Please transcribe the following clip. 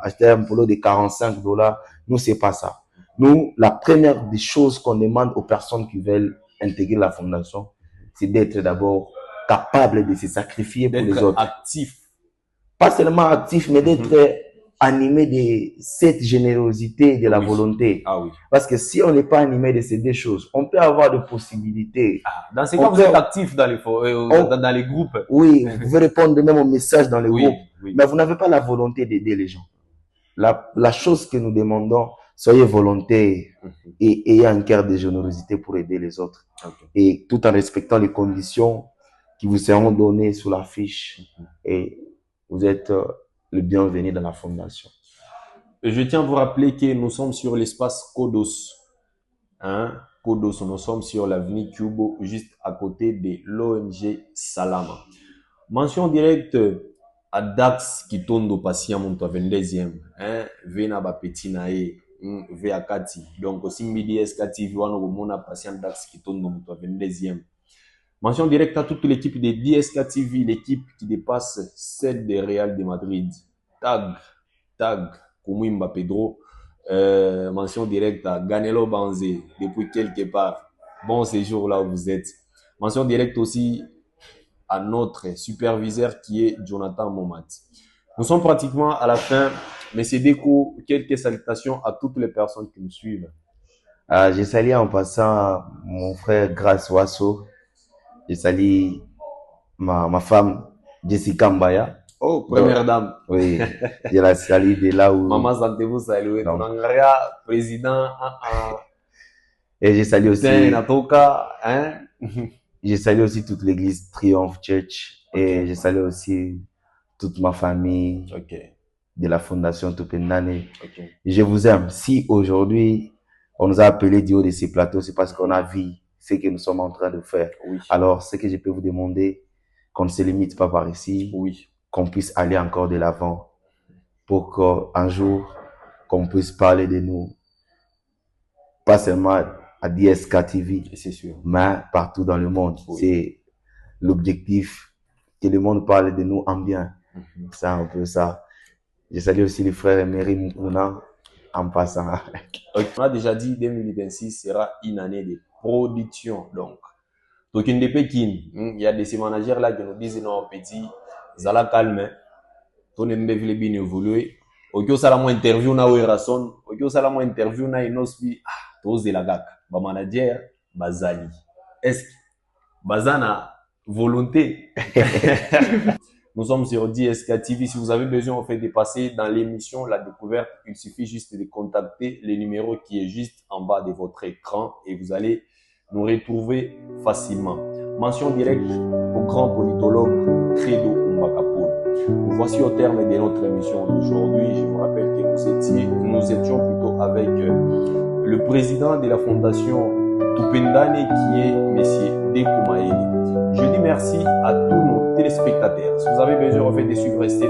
acheter un polo de $45. Nous, c'est pas ça. Nous, la première des choses qu'on demande aux personnes qui veulent intégrer la fondation, c'est d'être d'abord capable de se sacrifier pour les autres. Actif. Pas seulement actif, mais d'être animé de cette générosité et de la volonté. Ah oui. Parce que si on n'est pas animé de ces deux choses, on peut avoir des possibilités. Dans ces cas, vous êtes actif dans les groupes. Oui, vous pouvez répondre même aux messages dans les groupes, oui. mais vous n'avez pas la volonté d'aider les gens. La chose que nous demandons, soyez volontaires et ayez un cœur de générosité pour aider les autres. Et tout en respectant les conditions qui vous seront données sous la fiche. Et vous êtes le bienvenu dans la fondation. Je tiens à vous rappeler que nous sommes sur l'espace Kodos. Kodos, nous sommes sur l'avenue Cubo, juste à côté de l'ONG Salama. Mention directe à Dax Kitondo Passia Monto 22e. Vena Bapetinae, Veakati. Donc aussi midi SKTV, Mona Passia Dax Kitondo Monto 22e. Mention directe à toute l'équipe de DSK TV, l'équipe qui dépasse celle des Real de Madrid. Tag, Koumimba Pedro. Mention directe à Ganelo Banze, depuis quelque part. Bon séjour là où vous êtes. Mention directe aussi à notre superviseur qui est Jonathan Momat. Nous sommes pratiquement à la fin, mais c'est déco. Quelques salutations à toutes les personnes qui nous suivent. Je salue en passant mon frère Grace Wasso. Je salue ma femme Jessica Mbaya. Oh, première dame. Oui, je la salue de là où... Maman, sentez-vous saluer. Président. Et je salue aussi... Je salue aussi toute l'église Triumph Church. Et je salue aussi toute ma famille de la fondation Tupendane. Je vous aime. Si aujourd'hui, on nous a appelés du haut de ces plateaux, c'est parce qu'on a vu ce que nous sommes en train de faire. Alors, ce que je peux vous demander, qu'on ne se limite pas par ici, qu'on puisse aller encore de l'avant pour qu'un jour, qu'on puisse parler de nous, pas seulement à DSK TV, c'est sûr, mais partout dans le monde. C'est l'objectif, que le monde parle de nous en bien. C'est un peu ça. Je salue aussi les frères Emery Mukuna en passant. On a déjà dit 2026 sera une année de production. Donc il y a des managers là qui nous disent non, petit, zala calme, ton mbevle bien évolué. Ok, ça la mo interview na Werason, ok, ça la mo interview na Inospi, tous de la gak, ba manager, bazali. Est-ce que bazana volonté? Nous sommes sur DSK TV. Si vous avez besoin, en fait, de passer dans l'émission La Découverte, il suffit juste de contacter le numéro qui est juste en bas de votre écran et vous allez nous retrouver facilement. Mention directe au grand politologue Credo Mbakapoul. Nous voici au terme de notre émission d'aujourd'hui. Je vous rappelle que nous étions plutôt avec le président de la fondation Tupendane qui est M. Dekou Maele. Je dis merci à tous nos téléspectateurs. Si vous avez besoin en fait de suivre, restez